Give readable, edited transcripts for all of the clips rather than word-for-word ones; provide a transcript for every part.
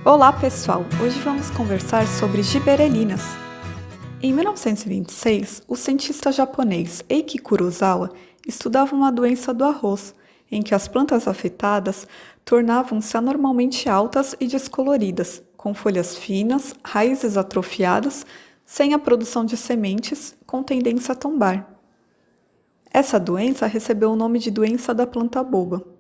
Olá pessoal, hoje vamos conversar sobre giberelinas. Em 1926, o cientista japonês Eiki Kurosawa estudava uma doença do arroz, em que as plantas afetadas tornavam-se anormalmente altas e descoloridas, com folhas finas, raízes atrofiadas, sem a produção de sementes, com tendência a tombar. Essa doença recebeu o nome de doença da planta boba.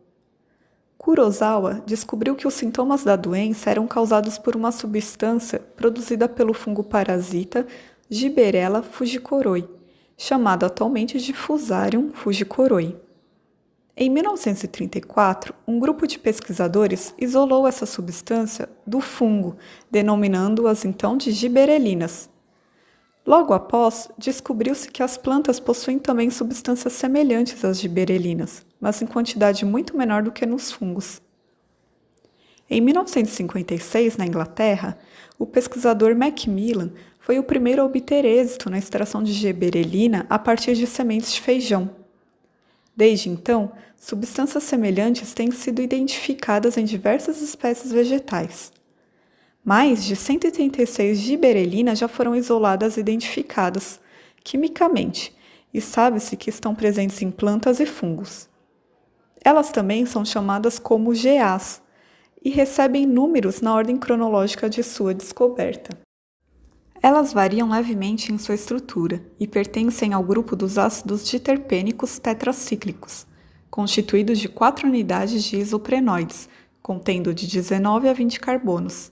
Kurosawa descobriu que os sintomas da doença eram causados por uma substância produzida pelo fungo parasita Gibberella fujikoroi, chamado atualmente de Fusarium fujikoroi. Em 1934, um grupo de pesquisadores isolou essa substância do fungo, denominando-as então de gibberelinas. Logo após, descobriu-se que as plantas possuem também substâncias semelhantes às gibberelinas, mas em quantidade muito menor do que nos fungos. Em 1956, na Inglaterra, o pesquisador Macmillan foi o primeiro a obter êxito na extração de gibberelina a partir de sementes de feijão. Desde então, substâncias semelhantes têm sido identificadas em diversas espécies vegetais. Mais de 136 gibberelinas já foram isoladas e identificadas quimicamente, e sabe-se que estão presentes em plantas e fungos. Elas também são chamadas como GAs e recebem números na ordem cronológica de sua descoberta. Elas variam levemente em sua estrutura e pertencem ao grupo dos ácidos diterpênicos tetracíclicos, constituídos de 4 unidades de isoprenoides, contendo de 19 a 20 carbonos.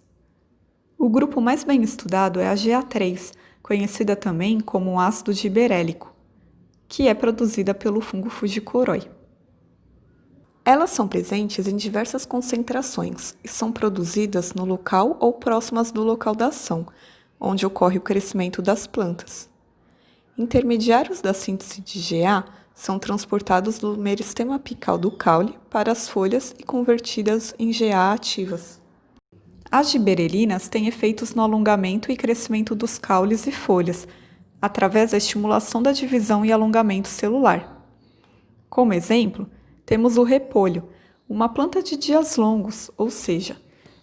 O grupo mais bem estudado é a GA3, conhecida também como ácido gibberélico, que é produzida pelo fungo fujikoroi. Elas são presentes em diversas concentrações e são produzidas no local ou próximas do local da ação, onde ocorre o crescimento das plantas. Intermediários da síntese de GA são transportados do meristema apical do caule para as folhas e convertidas em GA ativas. As gibberelinas têm efeitos no alongamento e crescimento dos caules e folhas, através da estimulação da divisão e alongamento celular. Como exemplo, temos o repolho, uma planta de dias longos, ou seja,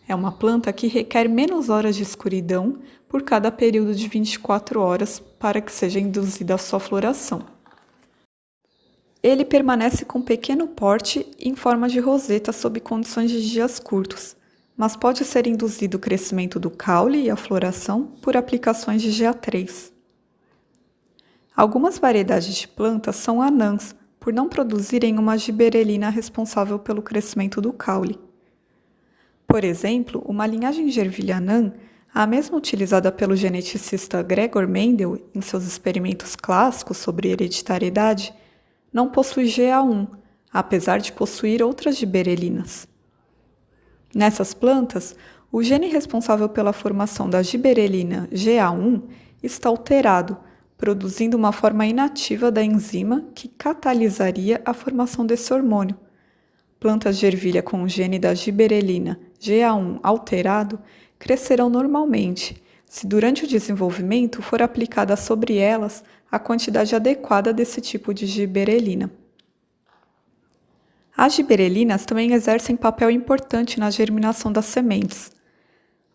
é uma planta que requer menos horas de escuridão por cada período de 24 horas para que seja induzida a sua floração. Ele permanece com pequeno porte em forma de roseta sob condições de dias curtos, mas pode ser induzido o crescimento do caule e a floração por aplicações de GA3. Algumas variedades de plantas são anãs, por não produzirem uma gibberelina responsável pelo crescimento do caule. Por exemplo, uma linhagem de ervilha anã, a mesma utilizada pelo geneticista Gregor Mendel em seus experimentos clássicos sobre hereditariedade, não possui GA1, apesar de possuir outras gibberelinas. Nessas plantas, o gene responsável pela formação da gibberelina GA1 está alterado, produzindo uma forma inativa da enzima que catalisaria a formação desse hormônio. Plantas de ervilha com o gene da gibberelina GA1 alterado crescerão normalmente, se durante o desenvolvimento for aplicada sobre elas a quantidade adequada desse tipo de gibberelina. As gibberelinas também exercem papel importante na germinação das sementes.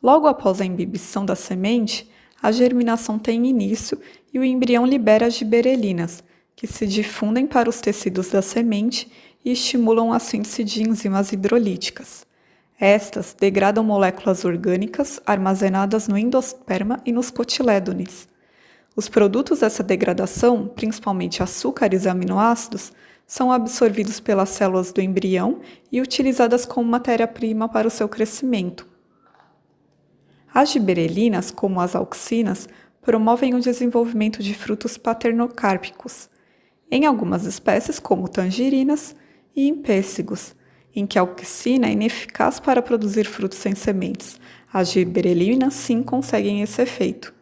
Logo após a imbibição da semente, a germinação tem início e o embrião libera as gibberelinas, que se difundem para os tecidos da semente e estimulam a síntese de enzimas hidrolíticas. Estas degradam moléculas orgânicas armazenadas no endosperma e nos cotilédones. Os produtos dessa degradação, principalmente açúcares e aminoácidos, são absorvidos pelas células do embrião e utilizadas como matéria-prima para o seu crescimento. As gibberelinas, como as auxinas, promovem o desenvolvimento de frutos paternocárpicos, em algumas espécies, como tangerinas e em pêssegos, em que a auxina é ineficaz para produzir frutos sem sementes. As gibberelinas, sim, conseguem esse efeito.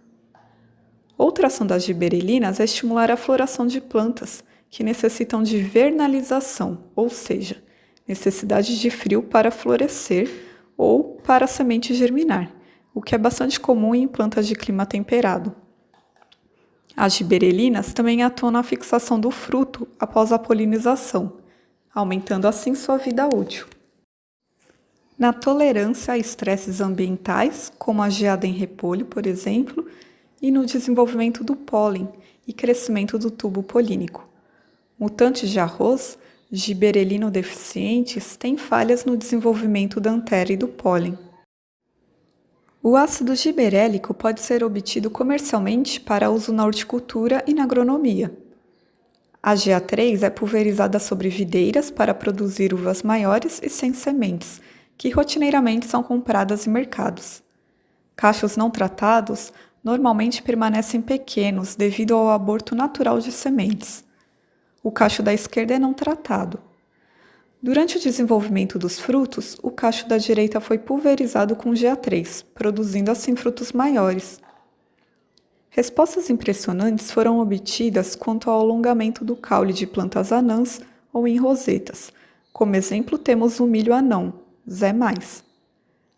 Outra ação das gibberelinas é estimular a floração de plantas, que necessitam de vernalização, ou seja, necessidade de frio para florescer ou para a semente germinar, o que é bastante comum em plantas de clima temperado. As gibberelinas também atuam na fixação do fruto após a polinização, aumentando assim sua vida útil. na tolerância a estresses ambientais, como a geada em repolho, por exemplo, e no desenvolvimento do pólen e crescimento do tubo polínico. Mutantes de arroz, giberelino deficientes, têm falhas no desenvolvimento da antera e do pólen. O ácido giberélico pode ser obtido comercialmente para uso na horticultura e na agronomia. A GA3 é pulverizada sobre videiras para produzir uvas maiores e sem sementes, que rotineiramente são compradas em mercados. Cachos não tratados normalmente permanecem pequenos devido ao aborto natural de sementes. O cacho da esquerda é não tratado. Durante o desenvolvimento dos frutos, o cacho da direita foi pulverizado com GA3, produzindo assim frutos maiores. Respostas impressionantes foram obtidas quanto ao alongamento do caule de plantas anãs ou em rosetas. Como exemplo, temos o milho anão, Zé mais.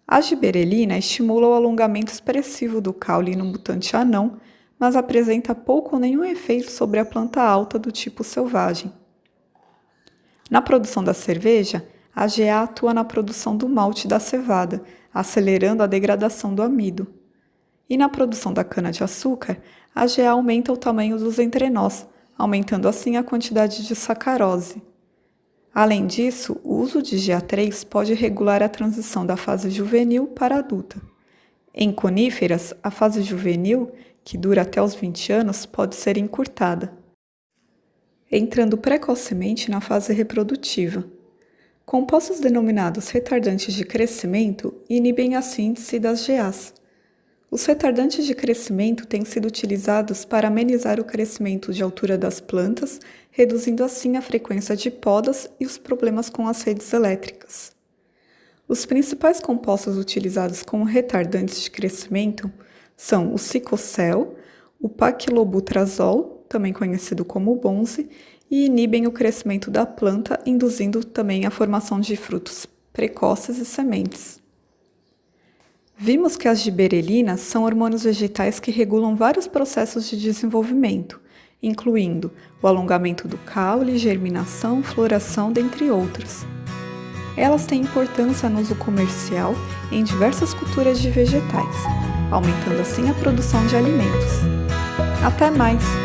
A giberelina estimula o alongamento expressivo do caule no mutante anão, mas apresenta pouco ou nenhum efeito sobre a planta alta do tipo selvagem. Na produção da cerveja, a GA atua na produção do malte da cevada, acelerando a degradação do amido. E na produção da cana-de-açúcar, a GA aumenta o tamanho dos entrenós, aumentando assim a quantidade de sacarose. Além disso, o uso de GA3 pode regular a transição da fase juvenil para adulta. Em coníferas, a fase juvenil, que dura até os 20 anos, pode ser encurtada, entrando precocemente na fase reprodutiva. Compostos denominados retardantes de crescimento inibem a síntese das GAs. Os retardantes de crescimento têm sido utilizados para amenizar o crescimento de altura das plantas, reduzindo assim a frequência de podas e os problemas com as redes elétricas. Os principais compostos utilizados como retardantes de crescimento são o cicocel, o paquilobutrazol, também conhecido como bonze, e inibem o crescimento da planta, induzindo também a formação de frutos precoces e sementes. Vimos que as giberelinas são hormônios vegetais que regulam vários processos de desenvolvimento, incluindo o alongamento do caule, germinação, floração, dentre outros. Elas têm importância no uso comercial em diversas culturas de vegetais, aumentando assim a produção de alimentos. Até mais!